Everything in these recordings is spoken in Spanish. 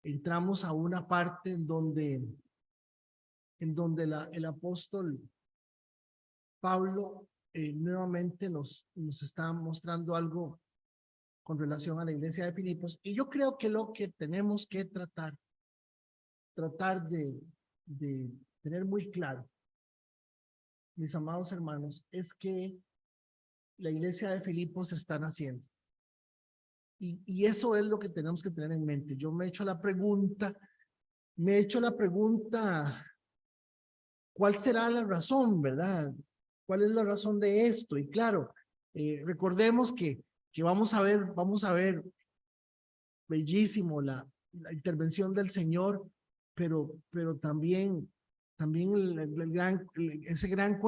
entramos a una parte en donde el apóstol Pablo nuevamente nos está mostrando algo con relación a la iglesia de Filipos. Y yo creo que lo que tenemos que tratar de tener muy claro, mis amados hermanos, es que la iglesia de Filipos está naciendo. Y eso es lo que tenemos que tener en mente. Yo me he hecho la pregunta, ¿cuál será la razón, verdad? ¿Cuál es la razón de esto? Y claro, recordemos que vamos a ver bellísimo la intervención del Señor, pero también ese gran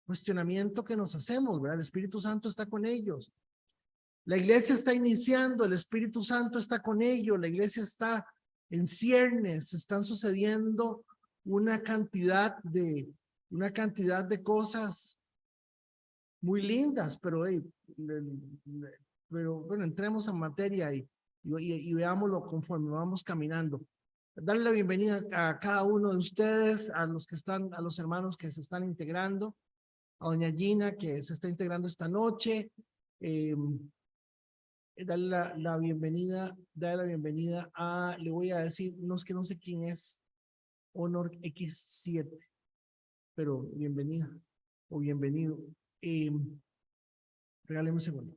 cuestionamiento que nos hacemos, ¿verdad? El Espíritu Santo está con ellos. La iglesia está iniciando, el Espíritu Santo está con ellos, la iglesia está en ciernes, están sucediendo una cantidad de cosas muy lindas, pero bueno, entremos en materia y veámoslo conforme vamos caminando. Darle la bienvenida a cada uno de ustedes, a los hermanos que se están integrando, a doña Gina que se está integrando esta noche. Darle la bienvenida le voy a decir, no sé quién es, Honor X7, pero bienvenida o bienvenido. Regáleme un segundo.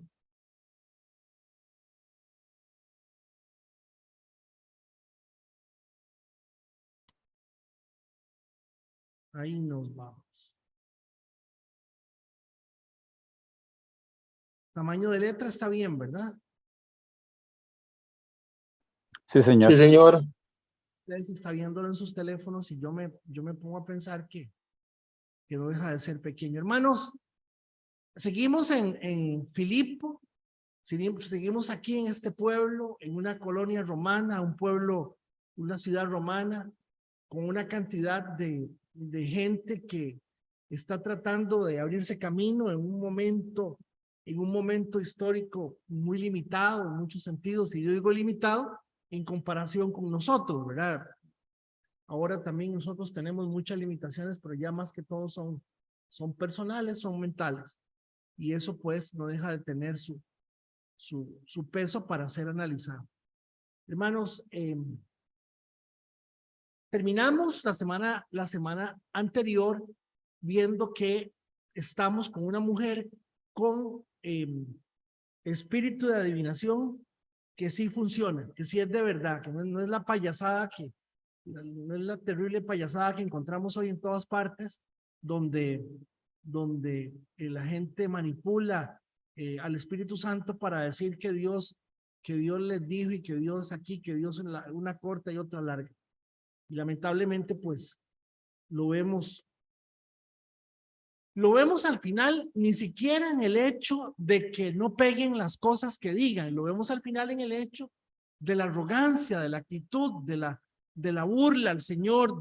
Ahí nos vamos. Tamaño de letra está bien, ¿verdad? Sí, señor. Sí, señor. Ustedes está viéndolo en sus teléfonos y yo me pongo a pensar que no deja de ser pequeño. Hermanos, seguimos en Filipo, seguimos aquí en este pueblo, en una colonia romana, un pueblo, una ciudad romana, con una cantidad de gente que está tratando de abrirse camino en un momento histórico muy limitado en muchos sentidos, y yo digo limitado en comparación con nosotros, ¿verdad? Ahora también nosotros tenemos muchas limitaciones, pero ya más que todo son personales, son mentales, y eso pues no deja de tener su peso para ser analizado. Hermanos, terminamos la semana anterior viendo que estamos con una mujer con espíritu de adivinación que sí funciona, que sí es de verdad, que no es la payasada no es la terrible payasada que encontramos hoy en todas partes, donde la gente manipula al Espíritu Santo para decir que Dios les dijo y que Dios aquí, que Dios una corta y otra larga. Y lamentablemente, pues, lo vemos al final, ni siquiera en el hecho de que no peguen las cosas que digan, lo vemos al final en el hecho de la arrogancia, de la actitud, de la burla al Señor,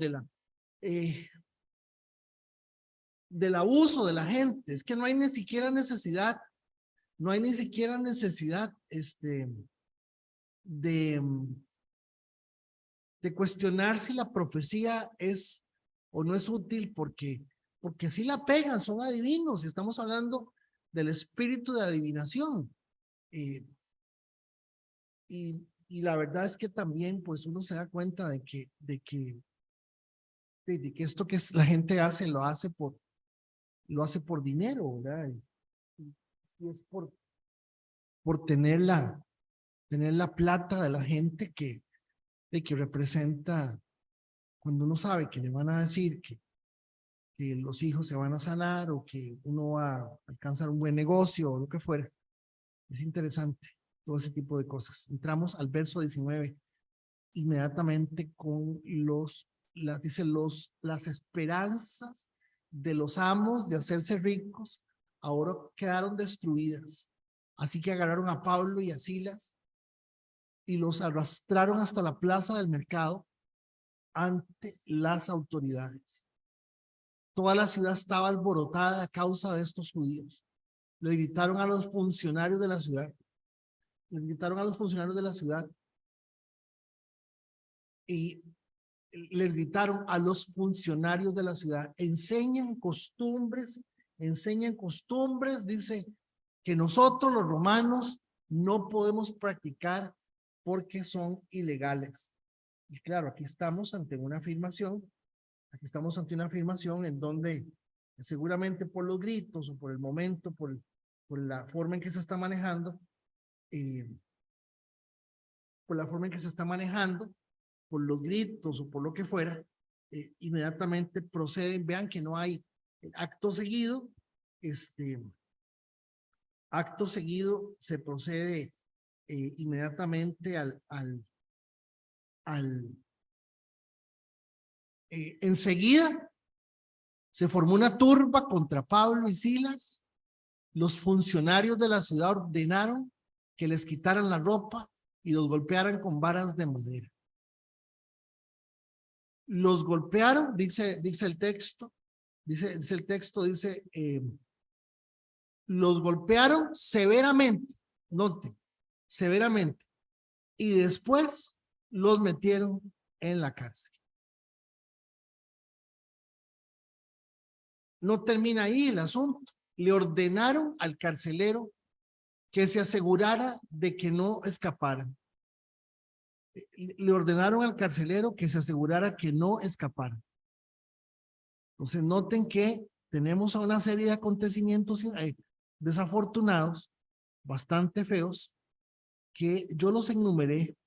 del abuso de la gente. Es que no hay ni siquiera necesidad de cuestionar si la profecía es o no es útil, porque si la pegan, son adivinos, y estamos hablando del espíritu de adivinación. Y la verdad es que también pues uno se da cuenta de que esto que la gente hace, lo hace por dinero, ¿verdad? Y es por tener la plata de la gente que representa, cuando uno sabe que le van a decir que los hijos se van a sanar, o que uno va a alcanzar un buen negocio o lo que fuera. Es interesante todo ese tipo de cosas. Entramos al verso 19 inmediatamente con las esperanzas de los amos de hacerse ricos ahora quedaron destruidas. Así que agarraron a Pablo y a Silas y los arrastraron hasta la plaza del mercado ante las autoridades. Toda la ciudad estaba alborotada a causa de estos judíos. Le gritaron a los funcionarios de la ciudad. y les gritaron a los funcionarios de la ciudad, enseñan costumbres, dice, que nosotros los romanos no podemos practicar porque son ilegales. Y claro, aquí estamos ante una afirmación en donde seguramente por los gritos o por el momento, por la forma en que se está manejando, por los gritos o por lo que fuera, inmediatamente proceden, vean que no hay acto seguido, se procede inmediatamente enseguida se formó una turba contra Pablo y Silas. Los funcionarios de la ciudad ordenaron que les quitaran la ropa y los golpearan con varas de madera. Los golpearon, dice el texto, los golpearon severamente, note, severamente, y después los metieron en la cárcel. No termina ahí el asunto. Le ordenaron al carcelero que se asegurara de que no escaparan. Le ordenaron al carcelero que se asegurara que no escaparan. Entonces noten que tenemos una serie de acontecimientos desafortunados, bastante feos, que yo los enumeré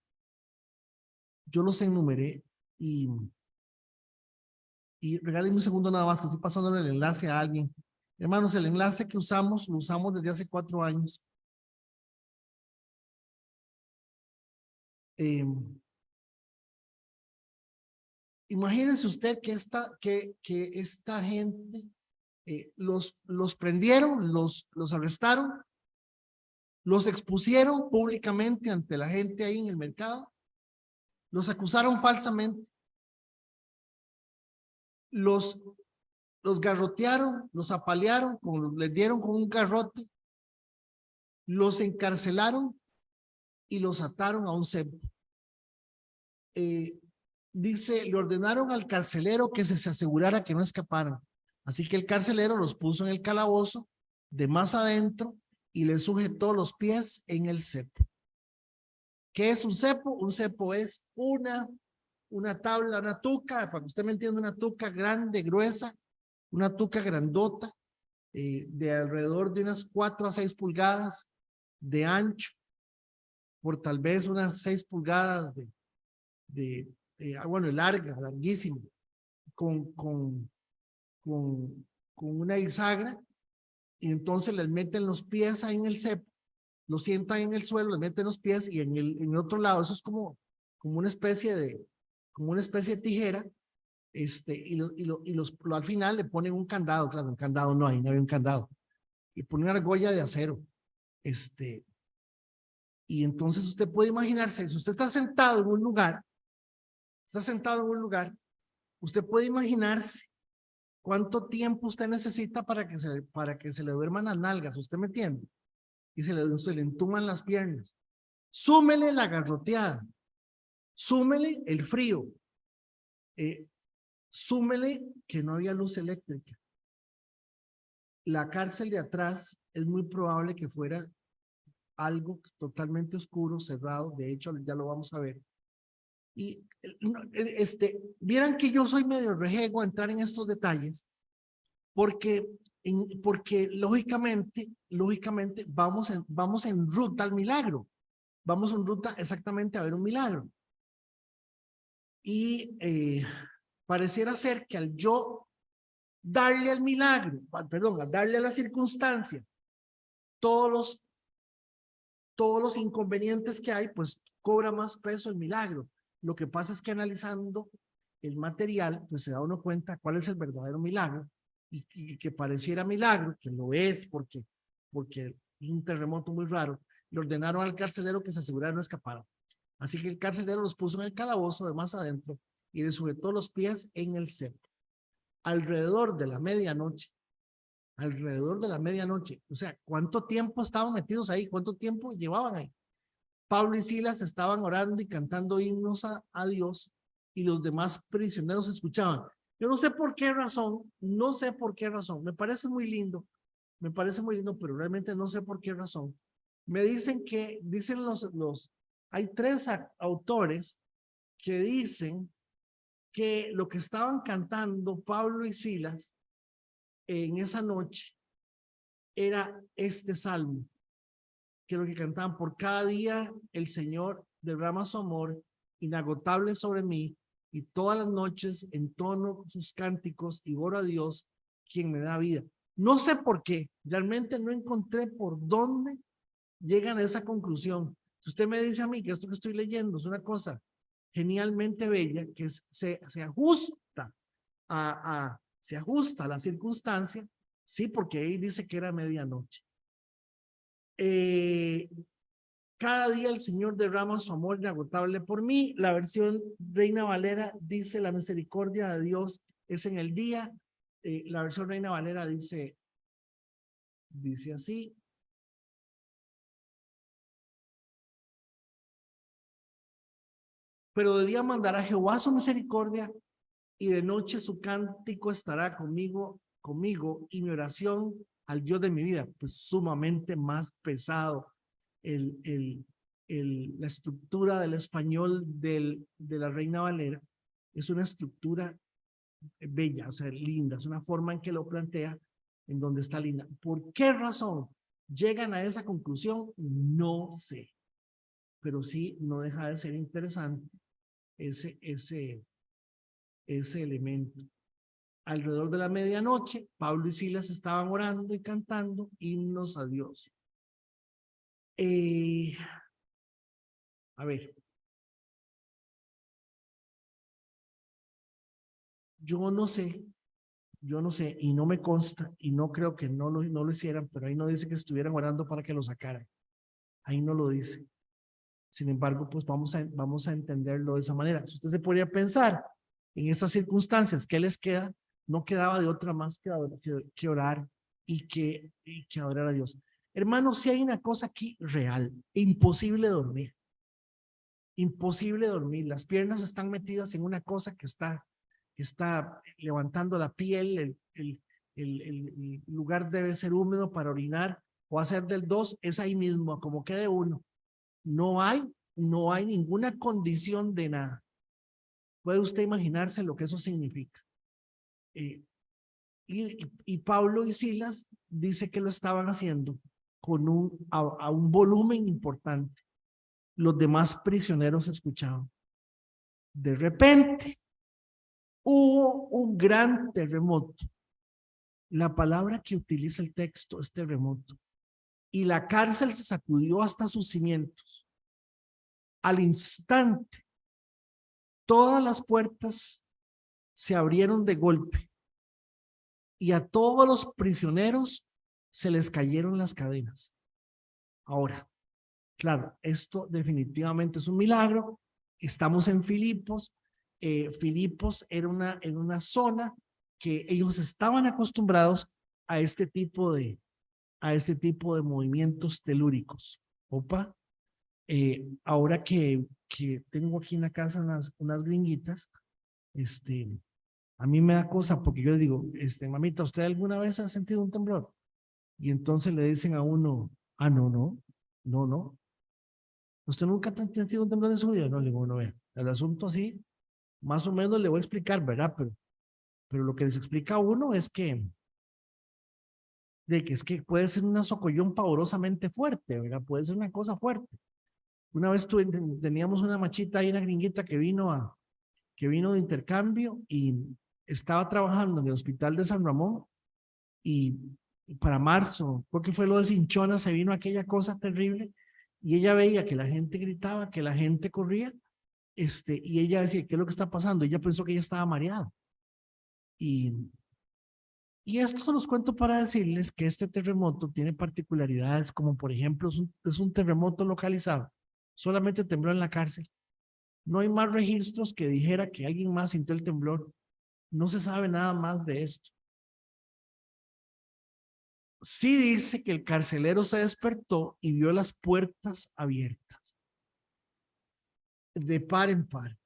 y regálenme un segundo nada más que estoy pasando el enlace a alguien. Hermanos, el enlace que usamos, lo usamos desde hace 4 años. Imagínense usted que esta gente los prendieron, los arrestaron, los expusieron públicamente ante la gente ahí en el mercado, los acusaron falsamente, los garrotearon, los apalearon, les dieron con un garrote, los encarcelaron y los ataron a un cepo. Dice, le ordenaron al carcelero que se asegurara que no escaparan. Así que el carcelero los puso en el calabozo de más adentro y les sujetó los pies en el cepo. ¿Qué es un cepo? Un cepo es una tabla, una tuca, para que usted me entienda, una tuca grande, gruesa, una tuca grandota, de alrededor de unas 4 a 6 pulgadas de ancho, por tal vez unas 6 pulgadas bueno, larguísimo, con una bisagra, y entonces les meten los pies ahí en el cepo, los sientan en el suelo, les meten los pies, y en el otro lado, eso es como una especie de tijera, al final le ponen un candado, claro, un candado no hay, no había un candado, le ponen una argolla de acero, y entonces usted puede imaginarse, si usted está sentado en un lugar, usted puede imaginarse cuánto tiempo usted necesita para que se le duerman las nalgas, ¿usted me entiende? Y se le entuman las piernas. Súmele la garroteada, súmele el frío, súmele que no había luz eléctrica. La cárcel de atrás es muy probable que fuera algo totalmente oscuro, cerrado, de hecho ya lo vamos a ver. Y vieran que yo soy medio rejego a entrar en estos detalles, porque lógicamente vamos en ruta al milagro, vamos en ruta exactamente a ver un milagro. Y pareciera ser que al yo darle al milagro, perdón, al darle a la circunstancia, todos los inconvenientes que hay, pues cobra más peso el milagro. Lo que pasa es que analizando el material, pues se da uno cuenta cuál es el verdadero milagro, y que pareciera milagro, que lo es porque es un terremoto muy raro. Le ordenaron al carcelero que se asegurara no escapara. Así que el carcelero los puso en el calabozo de más adentro y le sujetó los pies en el cepo. Alrededor de la medianoche, o sea, ¿cuánto tiempo estaban metidos ahí? ¿Cuánto tiempo llevaban ahí? Pablo y Silas estaban orando y cantando himnos a Dios y los demás prisioneros escuchaban. Yo no sé por qué razón, no sé por qué razón, me parece muy lindo, pero realmente no sé por qué razón. Me dicen hay tres autores que dicen que lo que estaban cantando Pablo y Silas en esa noche era este salmo, que lo que cantaban: por cada día el Señor derrama su amor inagotable sobre mí, y todas las noches entono sus cánticos y oro a Dios, quien me da vida. No sé por qué, realmente no encontré por dónde llegan a esa conclusión. Si usted me dice a mí que esto que estoy leyendo es una cosa genialmente bella, que se ajusta se ajusta a la circunstancia, sí, porque ahí dice que era medianoche. Cada día el Señor derrama su amor inagotable por mí. La versión Reina Valera dice: la misericordia de Dios es en el día. La versión Reina Valera dice así: pero de día mandará Jehová su misericordia, y de noche su cántico estará conmigo, y mi oración al Dios de mi vida. Pues sumamente más pesado la estructura del español de la Reina Valera. Es una estructura bella, o sea, linda, es una forma en que lo plantea, en donde está linda. ¿Por qué razón llegan a esa conclusión? No sé, pero sí no deja de ser interesante ese elemento. Alrededor de la medianoche, Pablo y Silas estaban orando y cantando himnos a Dios. A ver, yo no sé, y no me consta, y no creo que no lo hicieran, pero ahí no dice que estuvieran orando para que lo sacaran. Ahí no lo dice. Sin embargo, pues vamos a entenderlo de esa manera. Si usted se podría pensar en estas circunstancias, ¿qué les queda? No quedaba de otra más que orar y que adorar a Dios. Hermanos, si hay una cosa aquí real: imposible dormir. Imposible dormir. Las piernas están metidas en una cosa que está levantando la piel. El lugar debe ser húmedo para orinar o hacer del dos. Es ahí mismo, como quede uno. No hay ninguna condición de nada. ¿Puede usted imaginarse lo que eso significa? Y Pablo y Silas dice que lo estaban haciendo con a un volumen importante. Los demás prisioneros escuchaban. De repente hubo un gran terremoto. La palabra que utiliza el texto es terremoto. Y la cárcel se sacudió hasta sus cimientos. Al instante, todas las puertas se abrieron de golpe, y a todos los prisioneros se les cayeron las cadenas. Ahora, claro, esto definitivamente es un milagro. Estamos en Filipos. Filipos era en una zona que ellos estaban acostumbrados a este tipo de movimientos telúricos. Opa, ahora que tengo aquí en la casa unas gringuitas, a mí me da cosa, porque yo le digo: mamita, ¿usted alguna vez ha sentido un temblor? Y entonces le dicen a uno: ah, no. ¿Usted nunca ha sentido un temblor en su vida? No, le digo: no, vea, el asunto así, más o menos le voy a explicar, ¿verdad? Pero lo que les explica a uno es es que puede ser una socollón pavorosamente fuerte, ¿verdad? Puede ser una cosa fuerte. Una vez teníamos una machita ahí, una gringuita que vino de intercambio y estaba trabajando en el hospital de San Ramón, y para marzo, porque fue lo de Cinchona, se vino aquella cosa terrible, y ella veía que la gente gritaba, que la gente corría, y ella decía: ¿qué es lo que está pasando? Ella pensó que ella estaba mareada. Y, y esto se los cuento para decirles que este terremoto tiene particularidades, como por ejemplo, es un terremoto localizado. Solamente tembló en la cárcel. No hay más registros que dijera que alguien más sintió el temblor. No se sabe nada más de esto. Sí dice que el carcelero se despertó y vio las puertas abiertas, de par en par.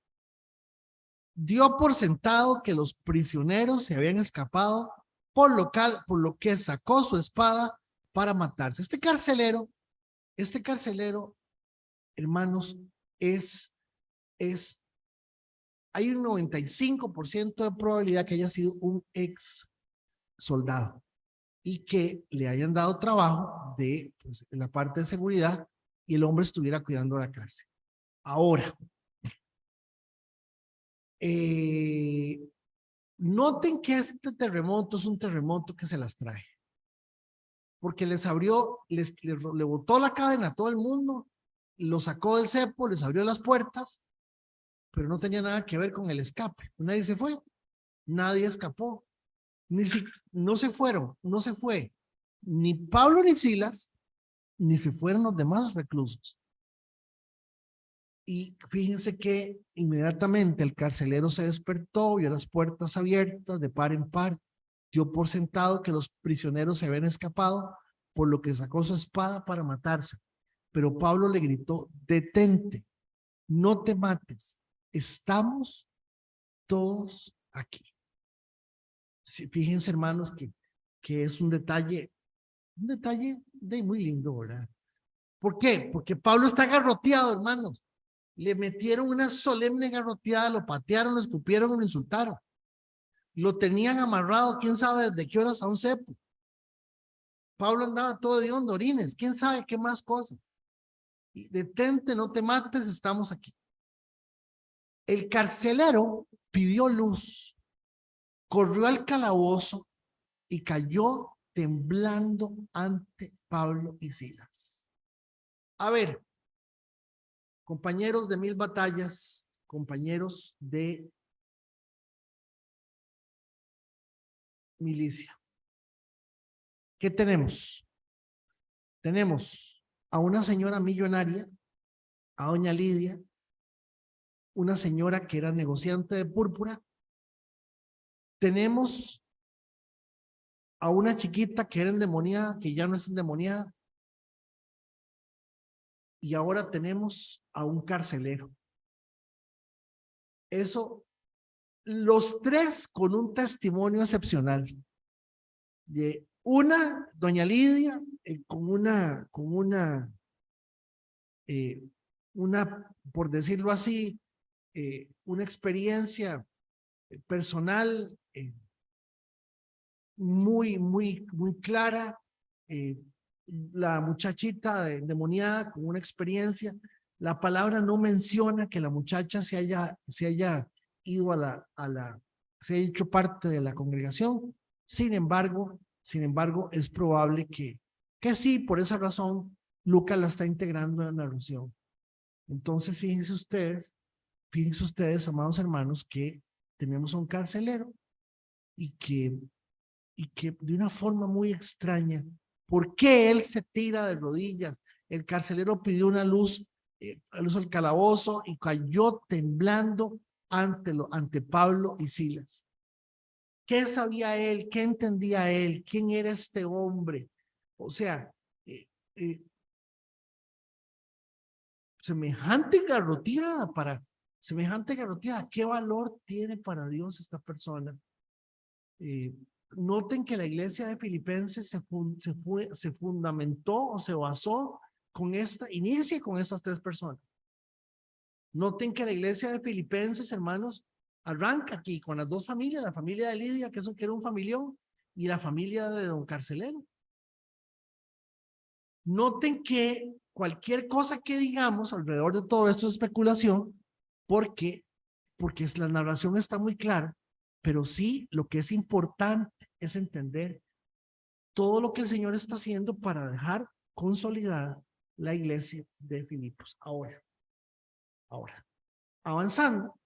dio por sentado que los prisioneros se habían escapado, por lo que sacó su espada para matarse. Este carcelero, hermanos, hay un 95% de probabilidad que haya sido un ex soldado y que le hayan dado trabajo pues, en la parte de seguridad y el hombre estuviera cuidando la cárcel. Ahora, noten que este terremoto es un terremoto que se las trae, porque le botó la cadena a todo el mundo, lo sacó del cepo, les abrió las puertas, pero no tenía nada que ver con el escape. Nadie se fue, nadie escapó, no se fue ni Pablo ni Silas, ni se fueron los demás reclusos. Y fíjense que inmediatamente el carcelero se despertó, vio las puertas abiertas de par en par, dio por sentado que los prisioneros se habían escapado, por lo que sacó su espada para matarse. Pero Pablo le gritó: detente, no te mates, estamos todos aquí. Sí, fíjense, hermanos, que es un detalle de muy lindo, ¿verdad? ¿Por qué? Porque Pablo está garroteado, hermanos. Le metieron una solemne garroteada, lo patearon, lo escupieron y lo insultaron. Lo tenían amarrado, quién sabe desde qué horas, a un cepo. Pablo andaba todo de orines, quién sabe qué más cosas. Y detente, no te mates, estamos aquí. El carcelero pidió luz, corrió al calabozo y cayó temblando ante Pablo y Silas. A ver, compañeros de 1000 batallas, compañeros de milicia. ¿Qué tenemos? Tenemos a una señora millonaria, a doña Lidia, una señora que era negociante de púrpura. Tenemos a una chiquita que era endemoniada, que ya no es endemoniada. Y ahora tenemos a un carcelero. Eso, los tres con un testimonio excepcional. De una, doña Lidia, con por decirlo así, una experiencia personal muy clara. La muchachita endemoniada con una experiencia. La palabra no menciona que la muchacha se haya ido se haya hecho parte de la congregación. Sin embargo, es probable que sí, por esa razón, Lucas la está integrando en la narración. Entonces, fíjense ustedes, amados hermanos, que tenemos un carcelero y que de una forma muy extraña, ¿por qué él se tira de rodillas? El carcelero pidió una luz, luz al calabozo y cayó temblando ante Pablo y Silas. ¿Qué sabía él? ¿Qué entendía él? ¿Quién era este hombre? O sea, eh, eh, semejante garroteada, ¿qué valor tiene para Dios esta persona? Noten que la iglesia de Filipenses se fundamentó o se basó inicia con estas tres personas. Noten que la iglesia de Filipenses, hermanos, arranca aquí con las dos familias, la familia de Lidia, que era un familión, y la familia de don Carcelero. Noten que cualquier cosa que digamos alrededor de todo esto es especulación, porque la narración está muy clara, pero sí lo que es importante es entender todo lo que el Señor está haciendo para dejar consolidada la iglesia de Filipos. Ahora, avanzando,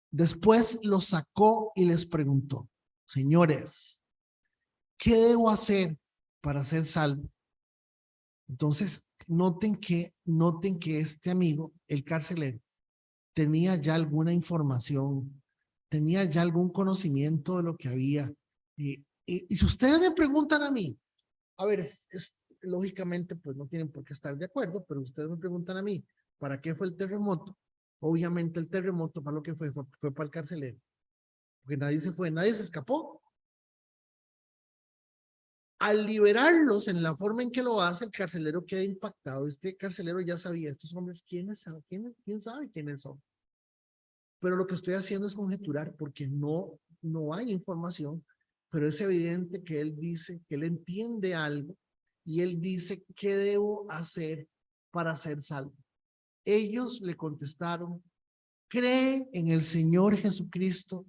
después los sacó y les preguntó: señores, ¿qué debo hacer para ser salvo? Entonces, noten que este amigo, el carcelero, tenía ya alguna información, tenía ya algún conocimiento de lo que había. Y si ustedes me preguntan a mí, a ver, lógicamente, pues no tienen por qué estar de acuerdo, pero ustedes me preguntan a mí, ¿para qué fue el terremoto? Obviamente el terremoto para lo que fue para el carcelero, porque nadie se fue, nadie se escapó. Al liberarlos en la forma en que lo hace, el carcelero queda impactado. Este carcelero ya sabía, estos hombres, ¿quién sabe quiénes son? Pero lo que estoy haciendo es conjeturar porque no hay información, pero es evidente que él dice que él entiende algo y él dice, ¿qué debo hacer para ser salvo? Ellos le contestaron, cree en el Señor Jesucristo,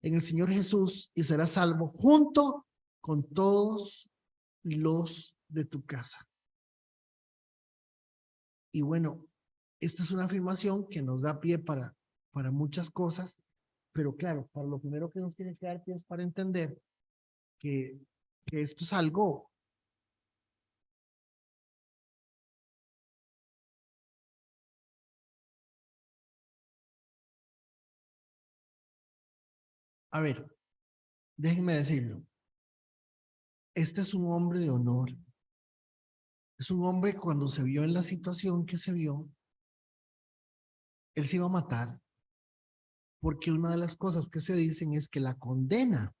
en el Señor Jesús y serás salvo junto con todos los de tu casa. Y bueno, esta es una afirmación que nos da pie para muchas cosas, pero claro, para lo primero que nos tiene que dar pie es para entender que esto es algo. A ver, déjenme decirlo. Este es un hombre de honor. Es un hombre cuando se vio en la situación que se vio, él se iba a matar, porque una de las cosas que se dicen es que la condena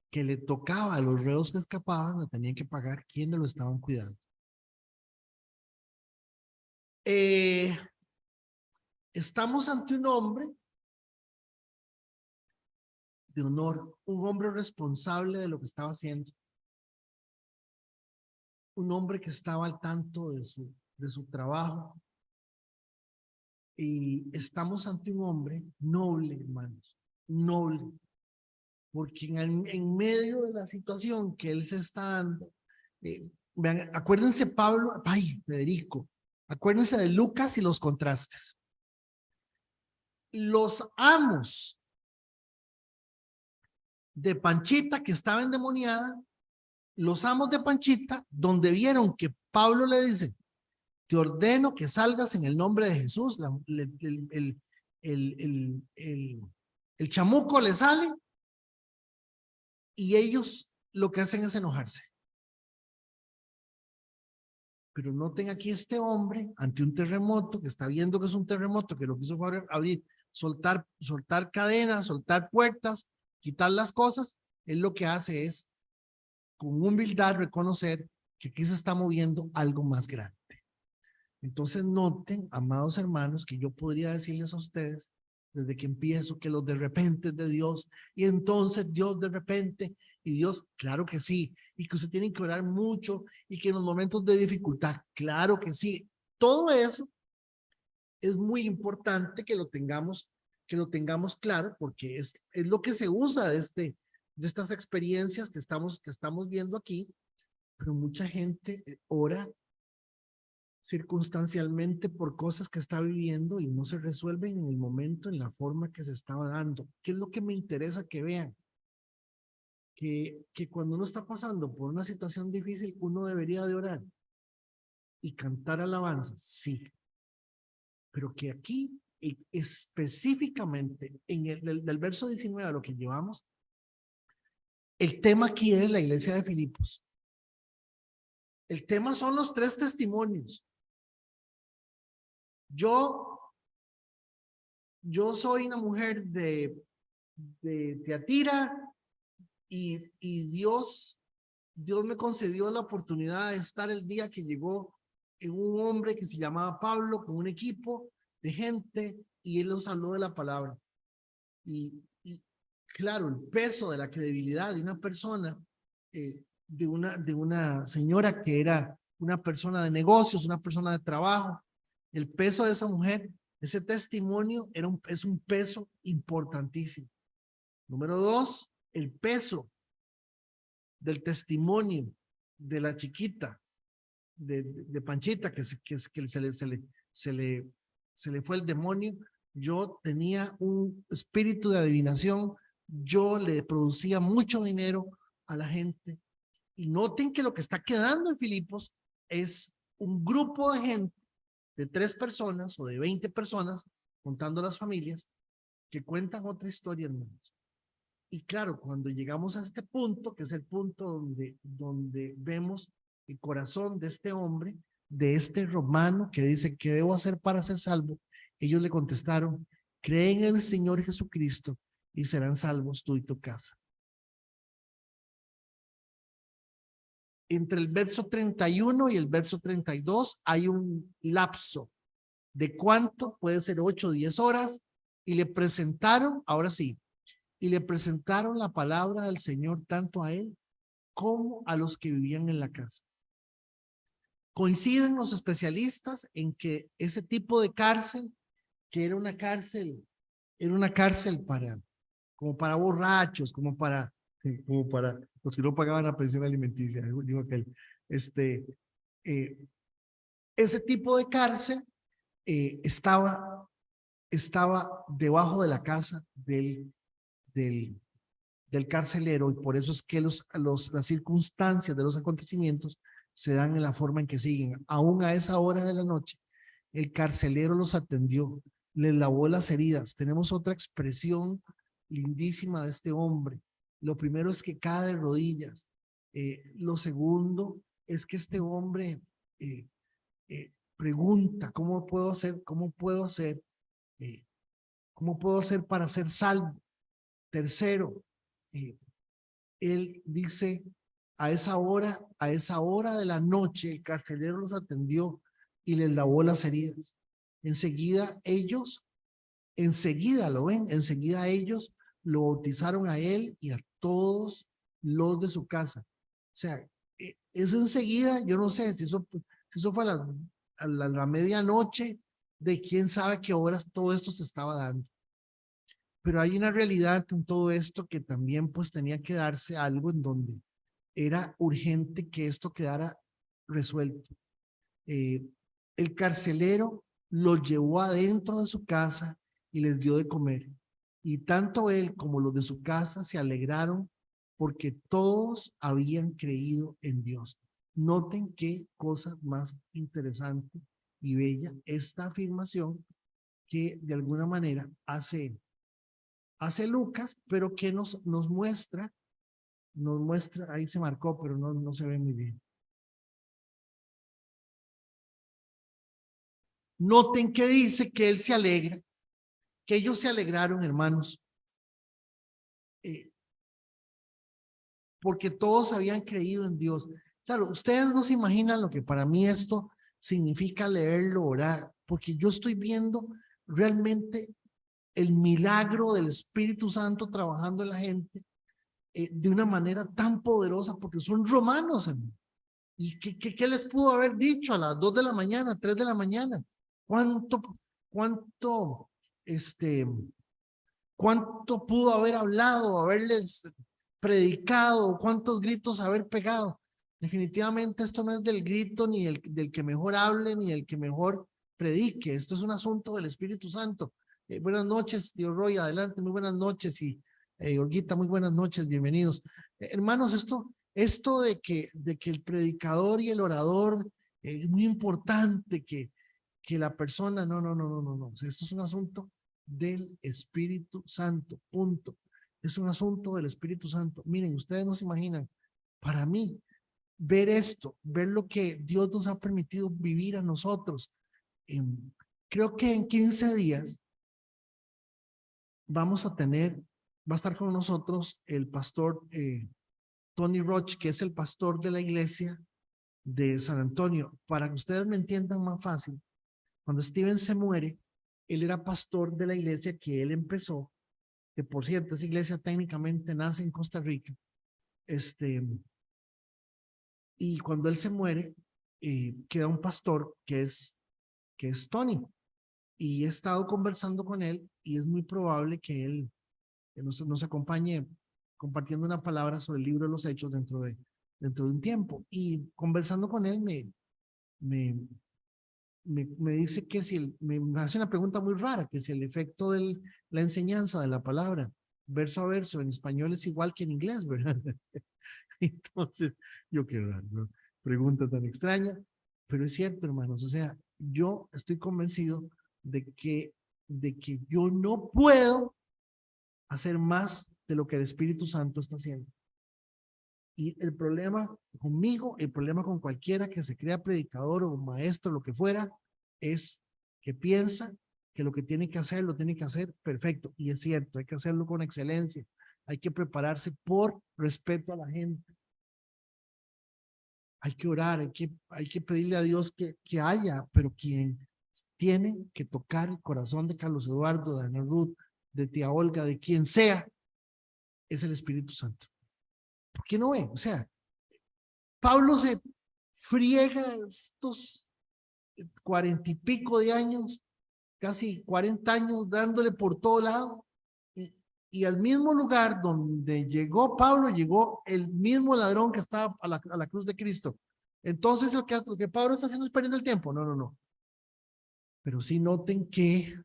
que le tocaba a los reos que escapaban la tenían que pagar quienes lo estaban cuidando. Estamos ante un hombre de honor, un hombre responsable de lo que estaba haciendo, un hombre que estaba al tanto de su trabajo, y estamos ante un hombre noble, hermanos, noble, porque en medio de la situación que él se está dando, vean, acuérdense Pablo, ay, Federico, acuérdense de Lucas y los contrastes. Los amos de Panchita que estaba endemoniada, los amos de Panchita, donde vieron que Pablo le dice, te ordeno que salgas en el nombre de Jesús, el chamuco le sale y ellos lo que hacen es enojarse. Pero noten aquí este hombre ante un terremoto, que está viendo que es un terremoto, que lo quiso abrir, soltar cadenas, soltar puertas, quitar las cosas. Él lo que hace es, con humildad, reconocer que aquí se está moviendo algo más grande. Entonces noten, amados hermanos, que yo podría decirles a ustedes, desde que empiezo, que los de repente es de Dios, y entonces Dios de repente, y Dios, claro que sí, y que usted tiene que orar mucho, y que en los momentos de dificultad, claro que sí. Todo eso es muy importante que lo tengamos claro, porque es lo que se usa de estas experiencias que estamos viendo aquí, pero mucha gente ora circunstancialmente por cosas que está viviendo y no se resuelven en el momento, en la forma que se estaba dando. ¿Qué es lo que me interesa que vean? Que cuando uno está pasando por una situación difícil, uno debería de orar y cantar alabanzas, sí, pero que aquí específicamente en del verso 19 a lo que llevamos, el tema aquí es la iglesia de Filipos. El tema son los 3 testimonios. Yo soy una mujer de Teatira y Dios me concedió la oportunidad de estar el día que llegó en un hombre que se llamaba Pablo con un equipo de gente y él nos habló de la palabra. Y claro, el peso de la credibilidad de una persona, de una señora que era una persona de negocios, una persona de trabajo, el peso de esa mujer, ese testimonio es un peso importantísimo. Número 2, el peso del testimonio de la chiquita, de Panchita, que se le fue el demonio. Yo tenía un espíritu de adivinación, yo le producía mucho dinero a la gente. Y noten que lo que está quedando en Filipos es un grupo de gente, de 3 personas o de 20 personas, contando las familias, que cuentan otra historia, hermanos. Y claro, cuando llegamos a este punto, que es el punto donde vemos el corazón de este hombre, de este romano que dice, ¿qué debo hacer para ser salvo? Ellos le contestaron: cree en el Señor Jesucristo y serán salvos tú y tu casa. Entre el verso 31 y el verso 32 hay un lapso de cuánto, puede ser 8 o 10 horas, y le presentaron, ahora sí, y le presentaron la palabra del Señor tanto a él como a los que vivían en la casa. Coinciden los especialistas en que ese tipo de cárcel, que era una cárcel para, como para borrachos, como para los que no pagaban la pensión alimenticia, digo aquel, eh, ese tipo de cárcel estaba debajo de la casa del, del carcelero, y por eso es que las circunstancias de los acontecimientos se dan en la forma en que siguen. Aún a esa hora de la noche, el carcelero los atendió, les lavó las heridas. Tenemos otra expresión lindísima de este hombre. Lo primero es que cae de rodillas. Lo segundo es que este hombre pregunta: ¿cómo puedo hacer? Eh, ¿Cómo puedo hacer para ser salvo? Tercero, él dice: a esa hora de la noche, el carcelero los atendió y les lavó las heridas. Enseguida lo ven, enseguida ellos lo bautizaron a él y a todos los de su casa. O sea, es enseguida. Yo no sé si eso fue a la medianoche, de quién sabe qué horas todo esto se estaba dando. Pero hay una realidad en todo esto, que también pues tenía que darse algo en donde era urgente que esto quedara resuelto. El carcelero los llevó adentro de su casa y les dio de comer. Y tanto él como los de su casa se alegraron porque todos habían creído en Dios. Noten qué cosa más interesante y bella esta afirmación que de alguna manera hace Lucas, pero que nos muestra, ahí se marcó, pero no se ve muy bien. Noten que dice que él se alegra, que ellos se alegraron, hermanos, porque todos habían creído en Dios. Claro, ustedes no se imaginan lo que para mí esto significa leerlo, orar, porque yo estoy viendo realmente el milagro del Espíritu Santo trabajando en la gente de una manera tan poderosa, porque son romanos, hermano. ¿Y qué les pudo haber dicho a las 2 de la mañana, 3 de la mañana? ¿Cuánto, cuánto, este, cuánto pudo haber hablado, haberles predicado, cuántos gritos haber pegado? Definitivamente esto no es del grito, ni del que mejor hable, ni del que mejor predique. Esto es un asunto del Espíritu Santo. Buenas noches, tío Roy, adelante, muy buenas noches. Y Olguita, muy buenas noches, bienvenidos. Hermanos, esto de que el predicador y el orador, es muy importante que la persona, no. O sea, esto es un asunto del Espíritu Santo, punto. Es un asunto del Espíritu Santo. Miren, ustedes no se imaginan, para mí, ver esto, ver lo que Dios nos ha permitido vivir a nosotros. Creo que en 15 días va a estar con nosotros el pastor Tony Roach, que es el pastor de la iglesia de San Antonio. Para que ustedes me entiendan más fácil, cuando Steven se muere, él era pastor de la iglesia que él empezó, que por cierto, esa iglesia técnicamente nace en Costa Rica. Y cuando él se muere, queda un pastor que es Tony. Y he estado conversando con él y es muy probable que él nos acompañe compartiendo una palabra sobre el libro de los Hechos dentro de un tiempo. Y conversando con él me, me dice que si me hace una pregunta muy rara, que si el efecto de la enseñanza de la palabra verso a verso en español es igual que en inglés, ¿verdad? Entonces, yo qué raro, ¿no? Pregunta tan extraña, pero es cierto, hermanos. O sea, yo estoy convencido de que yo no puedo hacer más de lo que el Espíritu Santo está haciendo. Y el problema conmigo, el problema con cualquiera que se crea predicador o maestro, lo que fuera, es que piensa que lo que tiene que hacer, lo tiene que hacer perfecto. Y es cierto, hay que hacerlo con excelencia. Hay que prepararse por respeto a la gente. Hay que orar, hay que pedirle a Dios que haya, pero quien tiene que tocar el corazón de Carlos Eduardo, de Ana Ruth, de tía Olga, de quien sea, es el Espíritu Santo. ¿Por qué no ve? O sea, Pablo se friega estos 40 y pico de años, casi 40 años dándole por todo lado. Y al mismo lugar donde llegó Pablo, llegó el mismo ladrón que estaba a la cruz de Cristo. Entonces, lo que Pablo está haciendo es perdiendo el tiempo. No, no, no. Pero sí noten que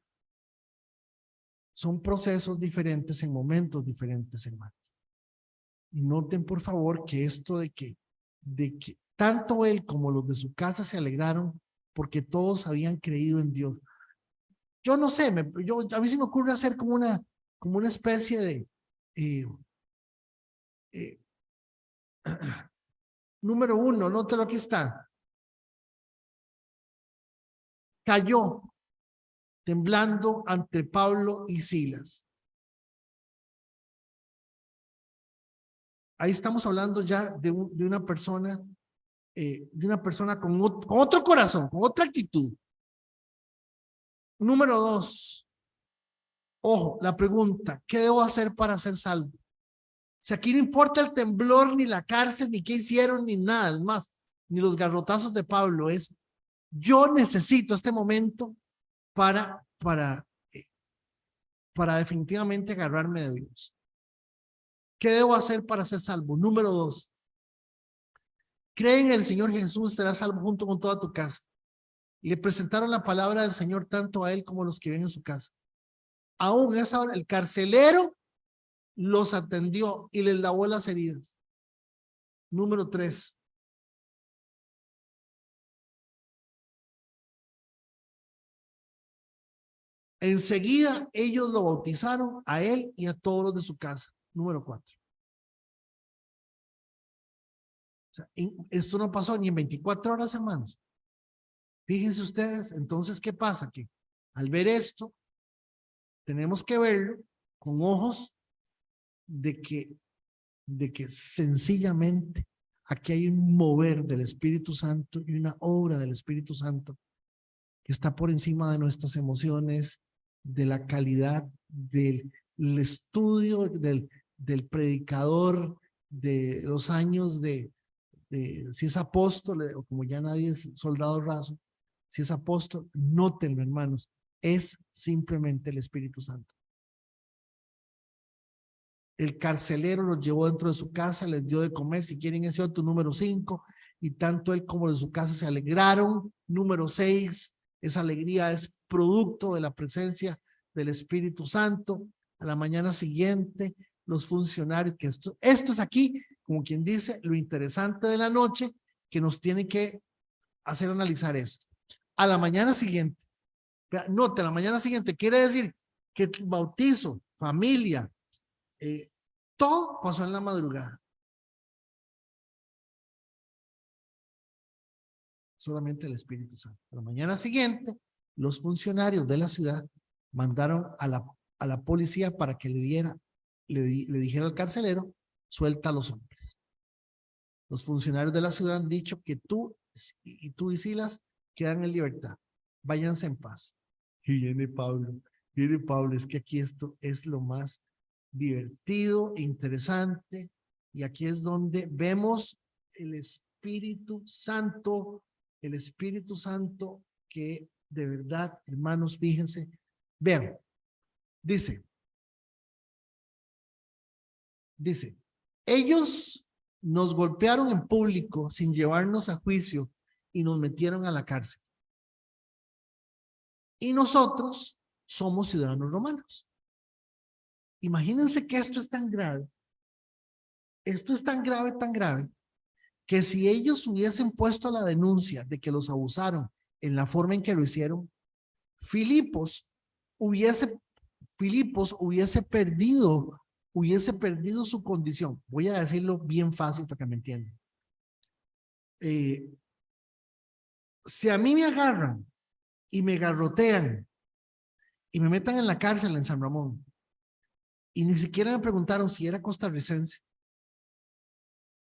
son procesos diferentes en momentos diferentes, hermanos. Y noten, por favor, que esto de que tanto él como los de su casa se alegraron porque todos habían creído en Dios. Yo no sé, a mí se me ocurre hacer como una especie de eh, número uno, nótelo, aquí está. Cayó temblando ante Pablo y Silas. Ahí estamos hablando ya de una persona con otro corazón, con otra actitud. Número dos, ojo, la pregunta, ¿qué debo hacer para ser salvo? Si aquí no importa el temblor, ni la cárcel, ni qué hicieron, ni nada, es más, ni los garrotazos de Pablo, es yo necesito este momento para definitivamente agarrarme de Dios. ¿Qué debo hacer para ser salvo? Número dos, cree en el Señor Jesús, serás salvo junto con toda tu casa. Le presentaron la palabra del Señor tanto a él como a los que ven en su casa. Aún esa hora, el carcelero los atendió y les lavó las heridas. Número tres, enseguida ellos lo bautizaron a él y a todos los de su casa. Número cuatro. O sea, esto no pasó ni en 24 horas, hermanos. Fíjense ustedes, entonces, ¿qué pasa? Que al ver esto, tenemos que verlo con ojos de que sencillamente aquí hay un mover del Espíritu Santo y una obra del Espíritu Santo que está por encima de nuestras emociones, de la calidad del estudio del predicador, de los años si es apóstol o como ya nadie es soldado raso, si es apóstol, nótenlo, hermanos, es simplemente el Espíritu Santo. El carcelero los llevó dentro de su casa, les dio de comer, si quieren ese otro, número 5, y tanto él como de su casa se alegraron. Número 6, esa alegría es producto de la presencia del Espíritu Santo. A la mañana siguiente, los funcionarios, que esto es aquí, como quien dice, lo interesante de la noche, que nos tiene que hacer analizar esto. A la mañana siguiente, note, a la mañana siguiente quiere decir que bautizo, familia, todo pasó en la madrugada. Solamente el Espíritu Santo. La mañana siguiente, los funcionarios de la ciudad mandaron a la policía para que le dijera al carcelero, suelta a los hombres. Los funcionarios de la ciudad han dicho que tú y Silas quedan en libertad. Váyanse en paz. Y viene Pablo, es que aquí esto es lo más divertido, interesante, y aquí es donde vemos el Espíritu Santo que de verdad, hermanos, fíjense, vean, dice, ellos nos golpearon en público sin llevarnos a juicio y nos metieron a la cárcel. Y nosotros somos ciudadanos romanos. Imagínense que esto es tan grave, tan grave, que si ellos hubiesen puesto la denuncia de que los abusaron en la forma en que lo hicieron, Filipos hubiese perdido su condición. Voy a decirlo bien fácil para que me entiendan. Si a mí me agarran y me garrotean y me metan en la cárcel en San Ramón. Y ni siquiera me preguntaron si era costarricense.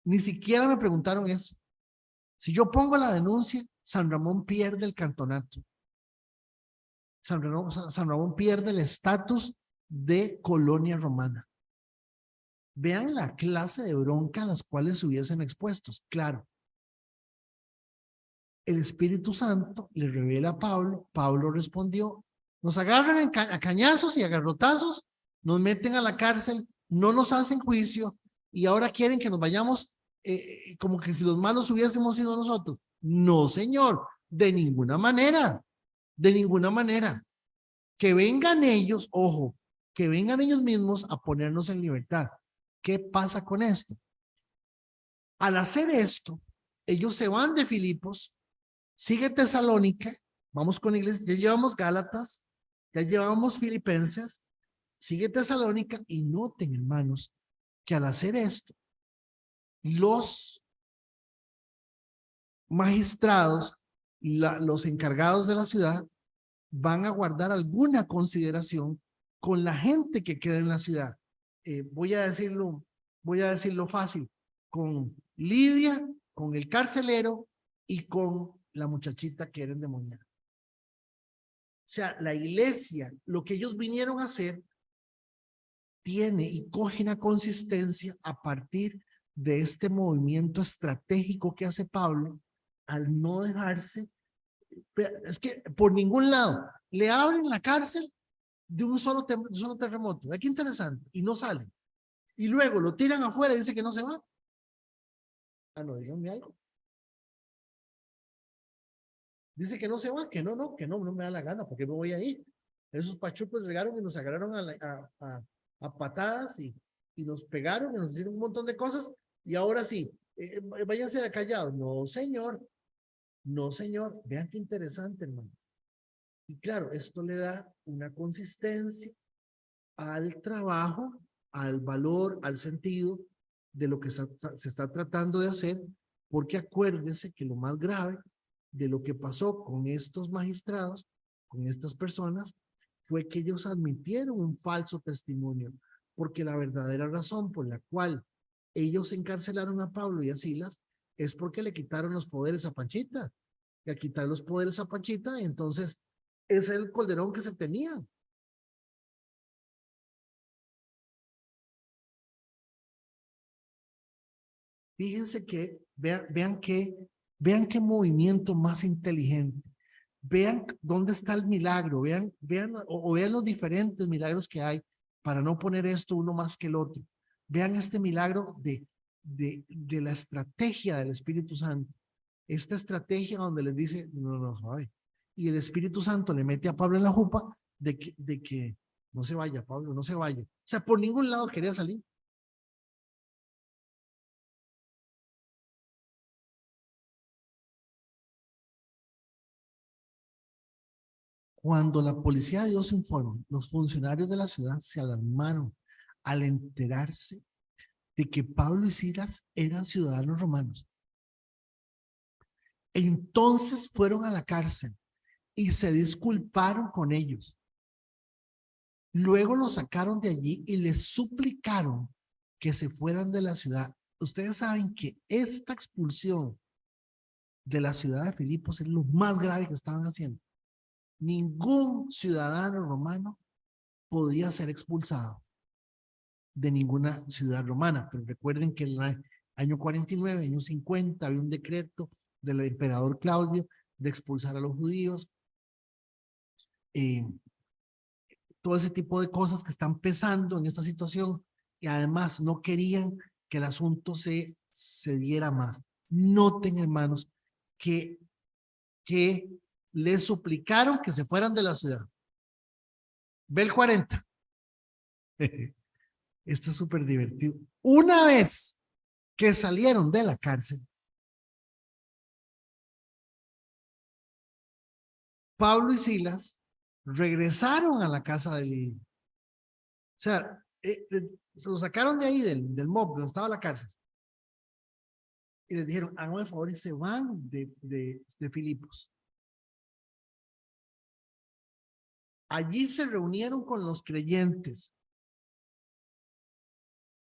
Ni siquiera me preguntaron eso. Si yo pongo la denuncia, San Ramón pierde el cantonato. San Ramón pierde el estatus de colonia romana. Vean la clase de bronca a las cuales se hubiesen expuestos. Claro, el Espíritu Santo le revela a Pablo. Pablo respondió: nos agarran a cañazos y a garrotazos, nos meten a la cárcel, no nos hacen juicio y ahora quieren que nos vayamos como que si los malos hubiésemos sido nosotros. No, señor, de ninguna manera, de ninguna manera. Que vengan ellos, ojo, que vengan ellos mismos a ponernos en libertad. ¿Qué pasa con esto? Al hacer esto, ellos se van de Filipos, sigue Tesalónica, vamos con iglesia, ya llevamos Gálatas, ya llevamos Filipenses, sigue Tesalónica y noten, hermanos, que al hacer esto, los magistrados, los encargados de la ciudad, van a guardar alguna consideración con la gente que queda en la ciudad. Voy a decirlo fácil, con Lidia, con el carcelero y con la muchachita que era endemoniada. O sea, la iglesia, lo que ellos vinieron a hacer, tiene y coge una consistencia a partir de este movimiento estratégico que hace Pablo al no dejarse. Es que por ningún lado le abren la cárcel de un solo terremoto. Qué interesante. Y no sale. Y luego lo tiran afuera y dice que no se va. Ah, no, díganme algo. Dice que no se va, que no me da la gana, porque me voy a ir. Esos pachucos llegaron y nos agarraron a patadas y nos pegaron y nos hicieron un montón de cosas. Y ahora sí, váyanse de callados. No, señor. No, señor. Vean qué interesante, hermano. Y claro, esto le da una consistencia al trabajo, al valor, al sentido de lo que se está tratando de hacer, porque acuérdese que lo más grave de lo que pasó con estos magistrados, con estas personas, fue que ellos admitieron un falso testimonio, porque la verdadera razón por la cual ellos encarcelaron a Pablo y a Silas es porque le quitaron los poderes a Panchita. Y al quitar los poderes a Panchita, entonces ese es el calderón que se tenía. Fíjense que, vean qué movimiento más inteligente. Vean dónde está el milagro, vean o vean los diferentes milagros que hay para no poner esto uno más que el otro. Vean este milagro de la estrategia del Espíritu Santo. Esta estrategia donde les dice, no, no, suave. Y el Espíritu Santo le mete a Pablo en la jupa de que no se vaya, Pablo, no se vaya. O sea, por ningún lado quería salir. Cuando la policía dio su informe, los funcionarios de la ciudad se alarmaron al enterarse de que Pablo y Silas eran ciudadanos romanos. Entonces fueron a la cárcel y se disculparon con ellos. Luego los sacaron de allí y les suplicaron que se fueran de la ciudad. Ustedes saben que esta expulsión de la ciudad de Filipos es lo más grave que estaban haciendo. Ningún ciudadano romano podía ser expulsado de ninguna ciudad romana, pero recuerden que en el año 49, año 50, había un decreto del emperador Claudio de expulsar a los judíos, eh, todo ese tipo de cosas que están pesando en esta situación y además no querían que el asunto se diera más. Noten, hermanos, que les suplicaron que se fueran de la ciudad. Ve el 40. Esto es súper divertido. Una vez que salieron de la cárcel, Pablo y Silas regresaron a la casa de Lidia. O sea, se lo sacaron de ahí, del mob, donde estaba la cárcel. Y les dijeron, háganme el favor y se van de Filipos. Allí se reunieron con los creyentes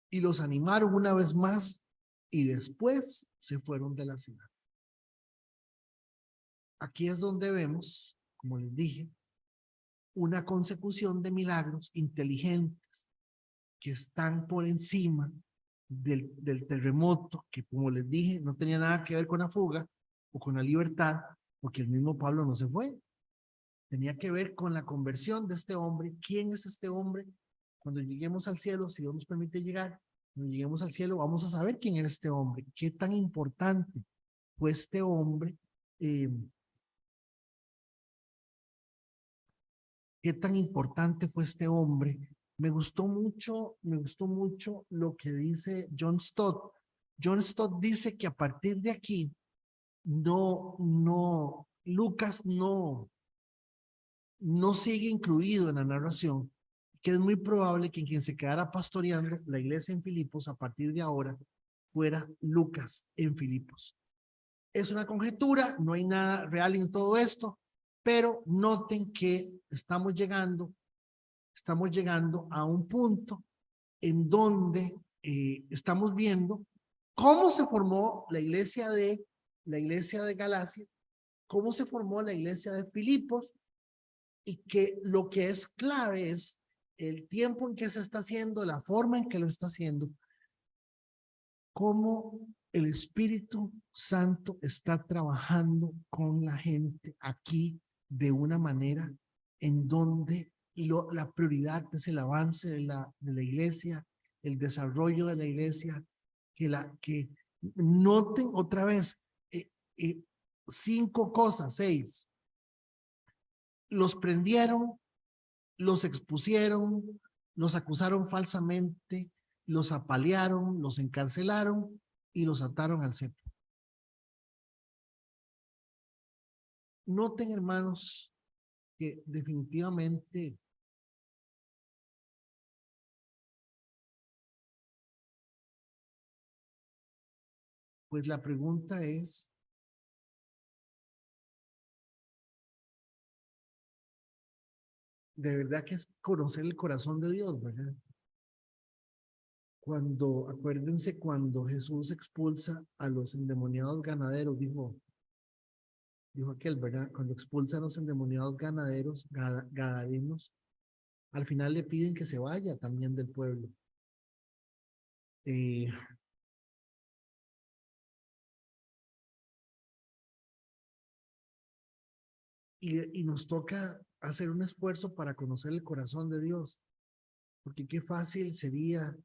y los animaron una vez más y después se fueron de la ciudad. Aquí es donde vemos, como les dije, una consecución de milagros inteligentes que están por encima del terremoto, que como les dije, no tenía nada que ver con la fuga o con la libertad, porque el mismo Pablo no se fue. Tenía que ver con la conversión de este hombre. ¿Quién es este hombre? Cuando lleguemos al cielo, si Dios nos permite llegar, cuando lleguemos al cielo, vamos a saber quién era este hombre, qué tan importante fue este hombre, qué tan importante fue este hombre. Me gustó mucho lo que dice John Stott. John Stott dice que a partir de aquí, Lucas no sigue incluido en la narración, que es muy probable que quien se quedara pastoreando la iglesia en Filipos a partir de ahora fuera Lucas en Filipos. Es una conjetura, no hay nada real en todo esto, pero noten que estamos llegando a un punto en donde estamos viendo cómo se formó la iglesia de Galacia, cómo se formó la iglesia de Filipos, y que lo que es clave es el tiempo en que se está haciendo, la forma en que lo está haciendo, cómo el Espíritu Santo está trabajando con la gente aquí de una manera en donde la prioridad es el avance de la iglesia, el desarrollo de la iglesia, que noten otra vez 5 cosas, 6. Los prendieron, los expusieron, los acusaron falsamente, los apalearon, los encarcelaron y los ataron al cepo. Noten, hermanos, que definitivamente pues la pregunta es, de verdad que es conocer el corazón de Dios, ¿verdad? Acuérdense cuando Jesús expulsa a los endemoniados ganaderos, dijo aquel, ¿verdad? Cuando expulsa a los endemoniados ganaderos, gadarenos, al final le piden que se vaya también del pueblo. Y nos toca hacer un esfuerzo para conocer el corazón de Dios, porque qué fácil sería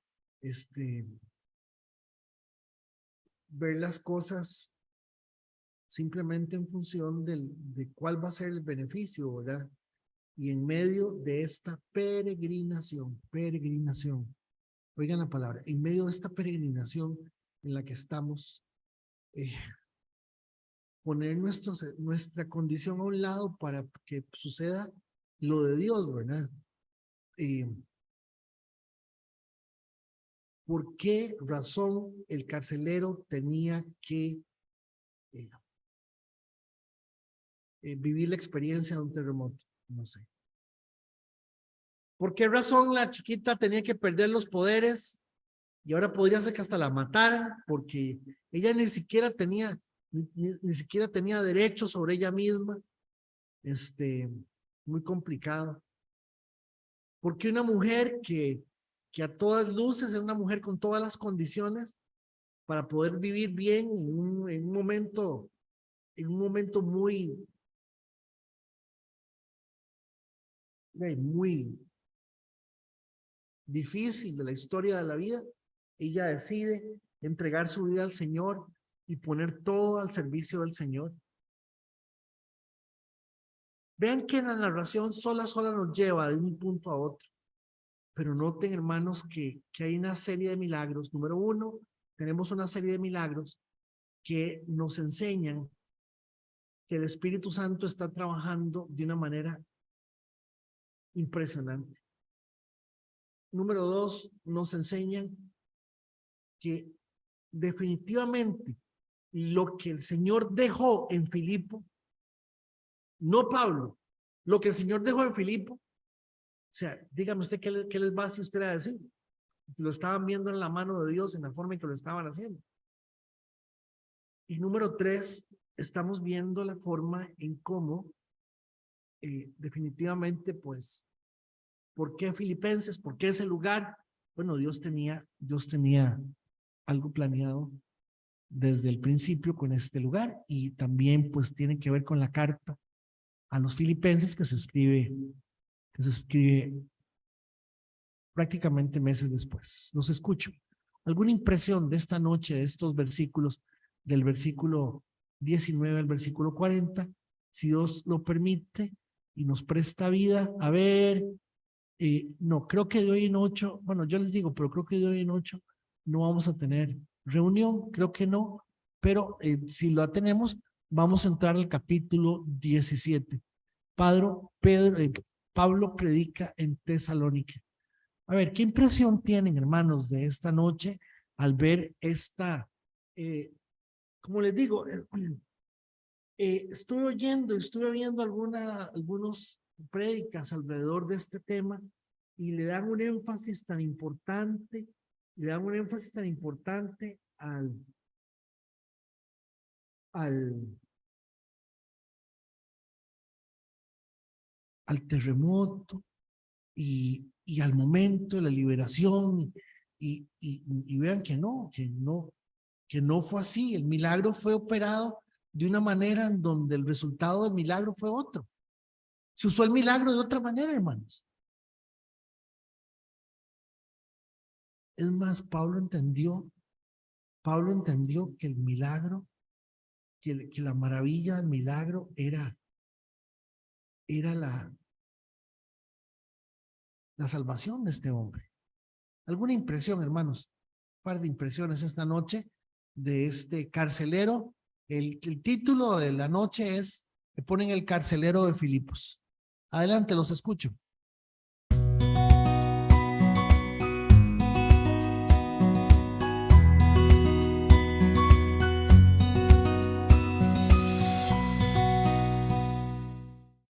ver las cosas simplemente en función de cuál va a ser el beneficio, ¿verdad? Y en medio de esta peregrinación, oigan la palabra, en medio de esta peregrinación en la que estamos, poner nuestra condición a un lado para que suceda lo de Dios, ¿verdad? ¿Por qué razón el carcelero tenía que vivir la experiencia de un terremoto? No sé. ¿Por qué razón la chiquita tenía que perder los poderes y ahora podría ser que hasta la mataran? Porque ella ni siquiera tenía derecho sobre ella misma. Muy complicado. Porque una mujer que a todas luces es una mujer con todas las condiciones para poder vivir bien en un momento muy difícil de la historia de la vida, ella decide entregar su vida al Señor y poner todo al servicio del Señor. Vean que la narración sola nos lleva de un punto a otro. Pero noten, hermanos, que hay una serie de milagros. Número 1, tenemos una serie de milagros que nos enseñan que el Espíritu Santo está trabajando de una manera impresionante. Número 2, nos enseñan que definitivamente lo que el Señor dejó en Filipo, no Pablo, lo que el Señor dejó en Filipo sea, dígame usted qué les va si usted a decir. Lo estaban viendo en la mano de Dios en la forma en que lo estaban haciendo. Y número 3, estamos viendo la forma en cómo definitivamente, pues, ¿por qué Filipenses? ¿Por qué ese lugar? Bueno, Dios tenía algo planeado desde el principio con este lugar, y también pues tiene que ver con la carta a los Filipenses que se escribe prácticamente meses después. Los escucho. ¿Alguna impresión de esta noche, de estos versículos, del versículo 19 al versículo 40? Si Dios lo permite y nos presta vida, a ver, no, creo que de hoy en 8, bueno, yo les digo, pero creo que de hoy en 8 no vamos a tener reunión, creo que no, pero si lo tenemos, vamos a entrar al capítulo 17. Pablo predica en Tesalónica. A ver, ¿qué impresión tienen, hermanos, de esta noche al ver esta, como les digo, estuve viendo algunos prédicas alrededor de este tema y le dan un énfasis tan importante, al, al terremoto y al momento de la liberación, y vean que no fue así. El milagro fue operado de una manera en donde el resultado del milagro fue otro. Se usó el milagro de otra manera, hermanos. Es más, Pablo entendió que el milagro, que la maravilla del milagro era la salvación de este hombre. ¿Alguna impresión, hermanos? Un par de impresiones esta noche de este carcelero. El título de la noche es, le ponen el carcelero de Filipos. Adelante, los escucho.